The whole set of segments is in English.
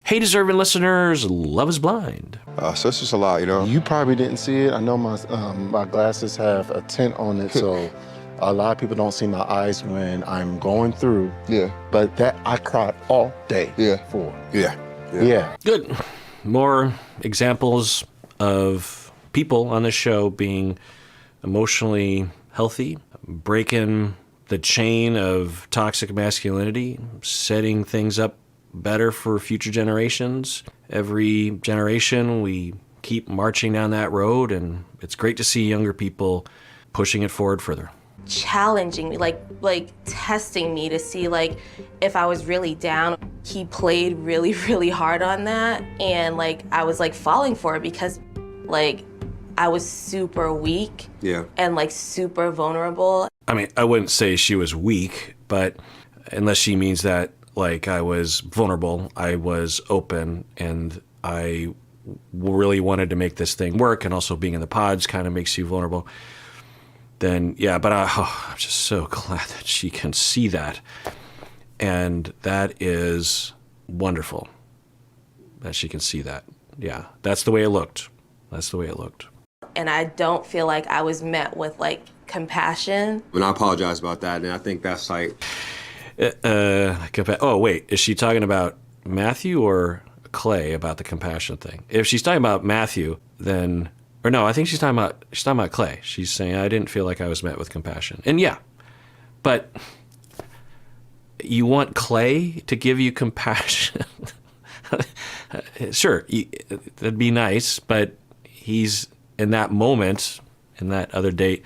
Hey, deserving listeners, Love is Blind. So it's just a lot, You probably didn't see it. I know my glasses have a tint on it, so a lot of people don't see my eyes when I'm going through. Yeah. But that I cried all day for. Yeah. Good. More examples of people on this show being emotionally healthy, breaking the chain of toxic masculinity, setting things up better for future generations. Every generation, we keep marching down that road, and it's great to see younger people pushing it forward further. Challenging me, like testing me to see like if I was really down. He played really, really hard on that, and like I was like falling for it because like I was super weak and like super vulnerable. I mean, I wouldn't say she was weak, but unless she means that like I was vulnerable, I was open, and I really wanted to make this thing work, and also being in the pods kind of makes you vulnerable. Then, yeah, but I'm just so glad that she can see that. And that is wonderful that she can see that. Yeah, that's the way it looked. That's the way it looked. And I don't feel like I was met with like compassion. And I apologize about that, and I think that's like... Oh, wait, is she talking about Matthew or Clay about the compassion thing? If she's talking about Matthew, then... Or no, I think she's talking about Clay. She's saying, I didn't feel like I was met with compassion. And yeah, but you want Clay to give you compassion? Sure, that'd be nice, but he's in that moment, in that other date,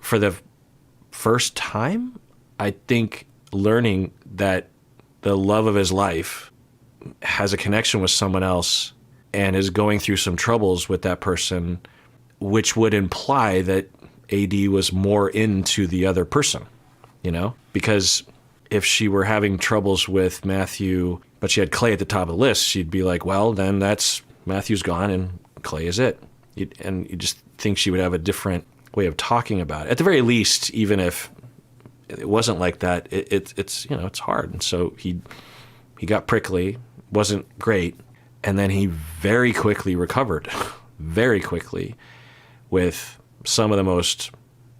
for the first time, I think learning that the love of his life has a connection with someone else and is going through some troubles with that person, which would imply that AD was more into the other person, Because if she were having troubles with Matthew, but she had Clay at the top of the list, she'd be like, well, then that's Matthew's gone and Clay is it. And you just think she would have a different way of talking about it. At the very least, even if it wasn't like that, it's hard. And so he got prickly, wasn't great. And then he very quickly recovered, very quickly, with some of the most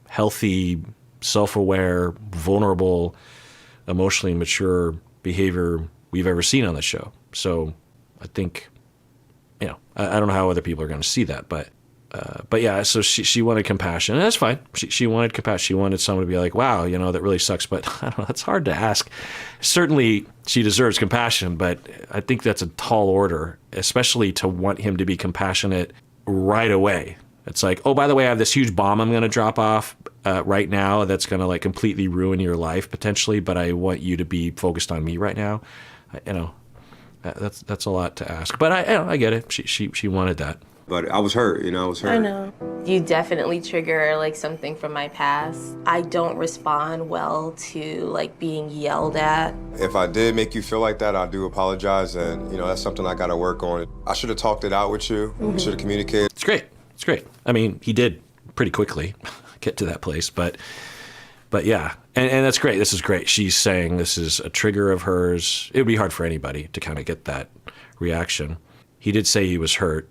healthy, self-aware, vulnerable, emotionally mature behavior we've ever seen on the show. So I think, I don't know how other people are going to see that, but yeah, so she wanted compassion, and that's fine. She wanted compassion. She wanted someone to be like, wow, that really sucks, but I don't know, that's hard to ask. Certainly she deserves compassion, but I think that's a tall order, especially to want him to be compassionate right away. It's like, oh, by the way, I have this huge bomb I'm going to drop off right now that's going to like completely ruin your life potentially, but I want you to be focused on me right now. That's a lot to ask, but I get it. She wanted that. But I was hurt, I was hurt. I know. You definitely trigger like something from my past. I don't respond well to like being yelled at. If I did make you feel like that, I do apologize, and that's something I gotta work on. I should have talked it out with you. We should have communicated. It's great. It's great. I mean, he did pretty quickly get to that place, but yeah, and that's great. This is great. She's saying this is a trigger of hers. It would be hard for anybody to kind of get that reaction. He did say he was hurt.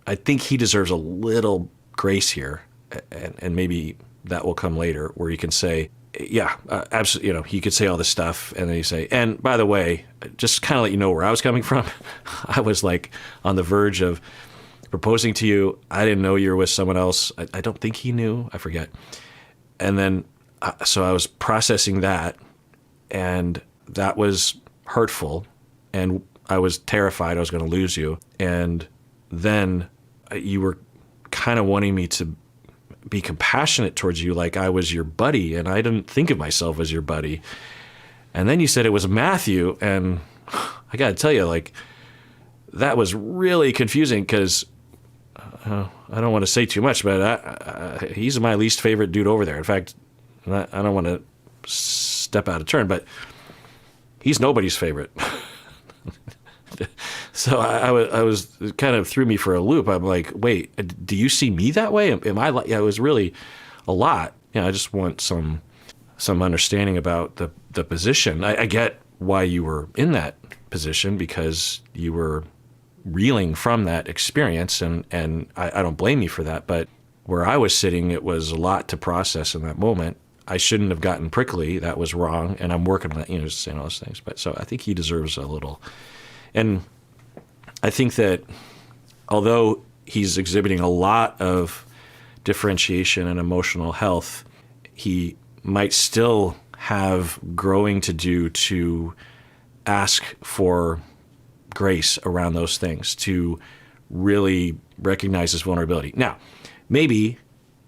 I think he deserves a little grace here, and maybe that will come later, where you can say, yeah, absolutely, he could say all this stuff, and then you say, and by the way, just kind of let you know where I was coming from. I was like on the verge of proposing to you. I didn't know you were with someone else. I don't think he knew. I forget. And then, so I was processing that, and that was hurtful, and I was terrified I was going to lose you. And then you were kind of wanting me to be compassionate towards you, like I was your buddy, and I didn't think of myself as your buddy. And then you said it was Matthew, and I got to tell you, like, that was really confusing because I don't want to say too much, but he's my least favorite dude over there. In fact, I don't want to step out of turn, but he's nobody's favorite. So I was kind of threw me for a loop. I'm like, wait, do you see me that way? Am I like? Yeah, it was really a lot. I just want some understanding about the position. I get why you were in that position, because you were reeling from that experience, and I don't blame you for that. But where I was sitting, it was a lot to process in that moment. I shouldn't have gotten prickly. That was wrong, and I'm working on that, just saying all those things. But so I think he deserves a little. And I think that although he's exhibiting a lot of differentiation and emotional health, he might still have growing to do to ask for grace around those things, to really recognize his vulnerability. Now, maybe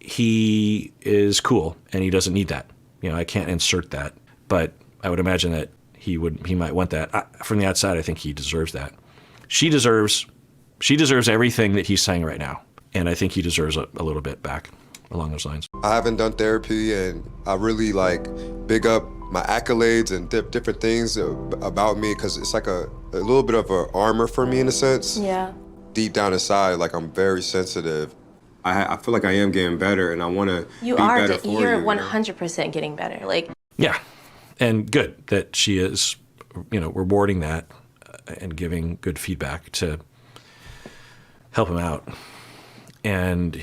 he is cool and he doesn't need that. I can't insert that, but I would imagine that he might want that. From the outside, I think he deserves that. She deserves everything that he's saying right now, and I think he deserves a little bit back along those lines. I haven't done therapy, and I really big up my accolades and different things about me, because it's like a little bit of an armor for me in a sense. Yeah. Deep down inside, I'm very sensitive. I feel like I am getting better, and I want to be better for you. You're 100% getting better. Yeah, and good that she is, rewarding that and giving good feedback to help him out. And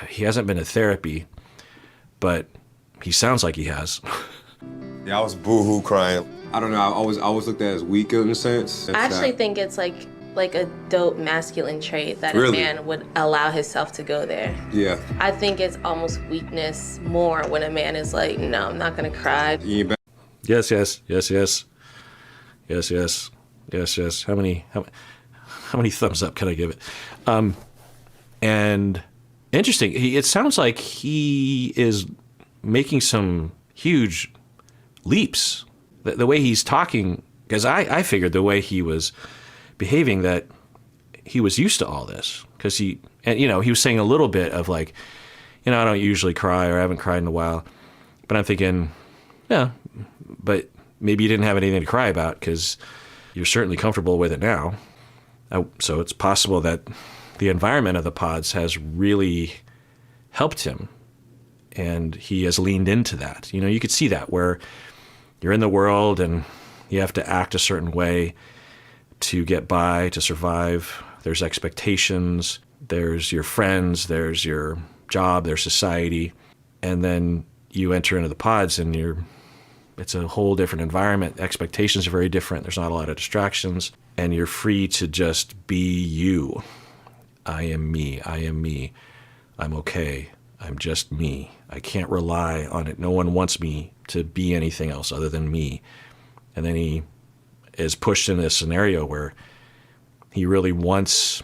he hasn't been to therapy, but he sounds like he has. Yeah, I was boo-hoo crying. I don't know. I always looked at as weak in a sense. I actually think it's like a dope masculine trait that Really? a man would allow himself to go there. Yeah. I think it's almost weakness more when a man is like, no, I'm not gonna cry. You ain't Yes. How many thumbs up can I give it? And interesting. It sounds like he is making some huge leaps. The way he's talking, because I figured the way he was behaving that he was used to all this, because he was saying a little bit of I don't usually cry, or I haven't cried in a while, but I'm thinking, yeah, but maybe you didn't have anything to cry about because you're certainly comfortable with it now. So it's possible that the environment of the pods has really helped him, and he has leaned into that. You could see that where you're in the world and you have to act a certain way to get by, to survive. There's expectations, there's your friends, there's your job, there's society, and then you enter into the pods and it's a whole different environment. Expectations are very different. There's not a lot of distractions, and you're free to just be you. I am me. I'm okay. I'm just me. I can't rely on it. No one wants me to be anything else other than me. And then he is pushed in this scenario where he really wants,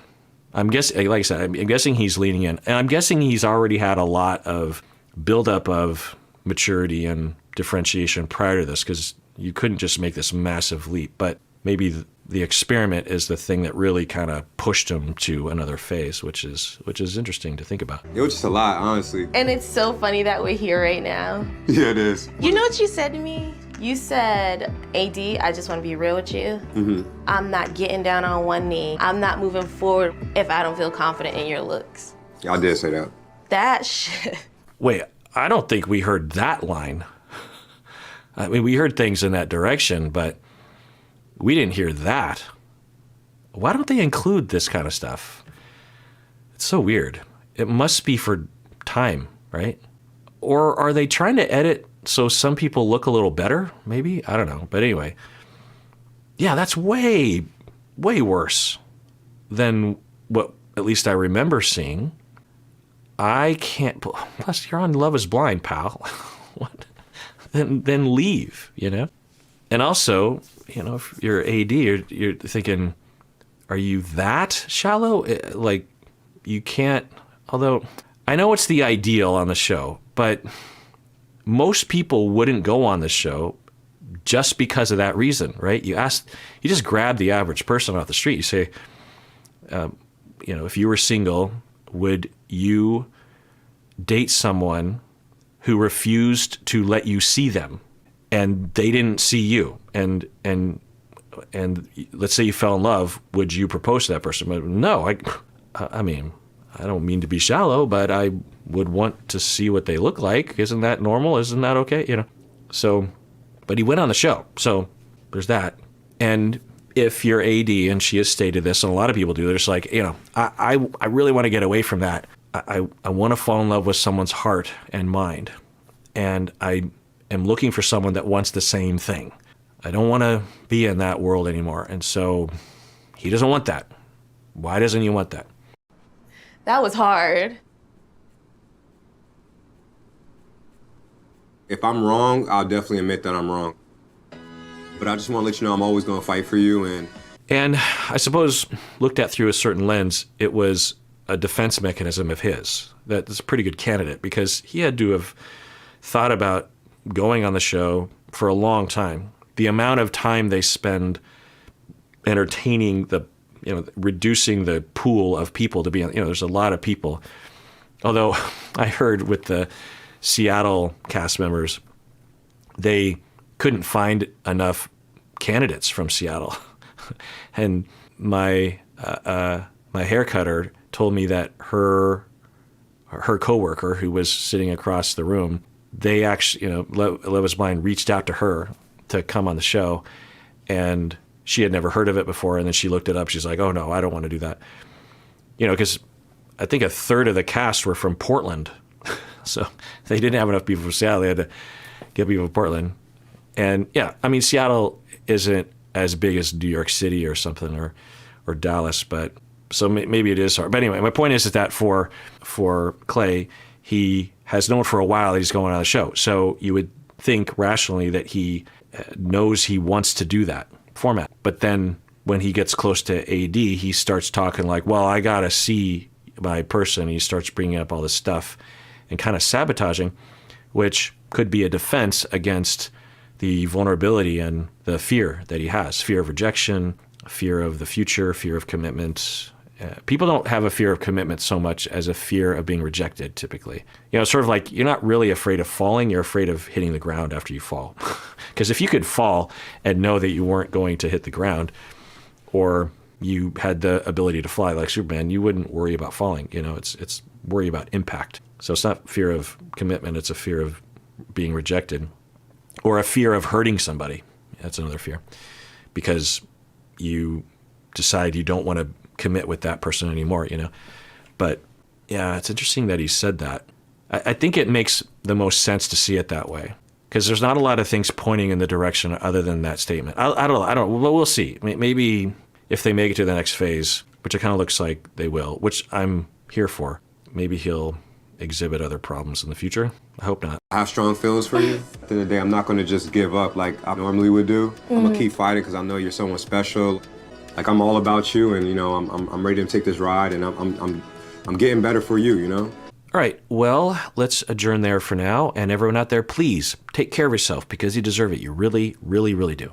I'm guessing, like I said, I'm guessing he's leaning in. And I'm guessing he's already had a lot of buildup of maturity and differentiation prior to this, because you couldn't just make this massive leap. But maybe the experiment is the thing that really kind of pushed him to another phase, which is interesting to think about. It was just a lot, honestly. And it's so funny that we're here right now. Yeah, it is. You know what you said to me? You said, AD, I just want to be real with you. Mm-hmm. I'm not getting down on one knee. I'm not moving forward if I don't feel confident in your looks. I did say that. That shit. Wait, I don't think we heard that line. I mean, we heard things in that direction, but we didn't hear that. Why don't they include this kind of stuff? It's so weird. It must be for time, right? Or are they trying to edit so some people look a little better? Maybe? I don't know. But anyway, yeah, that's way, way worse than what at least I remember seeing. I can't, plus you're on Love is Blind, pal. What? Then leave, And also, if you're AD, you're thinking, are you that shallow? Like, you can't, although I know it's the ideal on the show, but most people wouldn't go on this show just because of that reason, right? You just grab the average person off the street. You say, if you were single, would you date someone who refused to let you see them, and they didn't see you, and let's say you fell in love, would you propose to that person? But no, I mean, I don't mean to be shallow, but I would want to see what they look like. Isn't that normal? Isn't that okay? So, but he went on the show. So there's that. And if you're AD, and she has stated this, and a lot of people do, they're just like, I really want to get away from that. I want to fall in love with someone's heart and mind. And I am looking for someone that wants the same thing. I don't want to be in that world anymore. And so he doesn't want that. Why doesn't he want that? That was hard. If I'm wrong, I'll definitely admit that I'm wrong. But I just want to let you know I'm always going to fight for you. And I suppose, looked at through a certain lens, it was a defense mechanism of his. That's a pretty good candidate, because he had to have thought about going on the show for a long time. The amount of time they spend entertaining reducing the pool of people to be on, there's a lot of people. Although I heard with the Seattle cast members, they couldn't find enough candidates from Seattle. And my hair cutter told me that her coworker, who was sitting across the room, they actually, Love Is Blind reached out to her to come on the show, and she had never heard of it before. And then she looked it up. She's like, oh no, I don't want to do that. Because I think a third of the cast were from Portland. So they didn't have enough people from Seattle. They had to get people from Portland. And yeah, I mean, Seattle isn't as big as New York City or something, or Dallas, but so maybe it is hard. But anyway, my point is that for Clay, he has known for a while that he's going on the show. So you would think rationally that he knows he wants to do that format. But then when he gets close to AD, he starts talking like, well, I got to see my person. He starts bringing up all this stuff and kind of sabotaging, which could be a defense against the vulnerability and the fear that he has, fear of rejection, fear of the future, fear of commitment. People don't have a fear of commitment so much as a fear of being rejected, typically. Sort of like you're not really afraid of falling, you're afraid of hitting the ground after you fall. Because if you could fall and know that you weren't going to hit the ground, or you had the ability to fly like Superman, you wouldn't worry about falling. It's worry about impact. So it's not fear of commitment, it's a fear of being rejected. Or a fear of hurting somebody. That's another fear. Because you decide you don't want to commit with that person anymore, But yeah, it's interesting that he said that. I think it makes the most sense to see it that way. Because there's not a lot of things pointing in the direction other than that statement. I don't know. Well, we'll see. Maybe if they make it to the next phase, which it kind of looks like they will, which I'm here for, maybe he'll exhibit other problems in the future. I hope not. I have strong feelings for you. At the end of the day, I'm not going to just give up like I normally would do. I'm going to keep fighting because I know you're someone special. Like, I'm all about you, and I'm ready to take this ride, and I'm getting better for you. All right, well, let's adjourn there for now. And everyone out there, please take care of yourself, because you deserve it. You really, really, really do.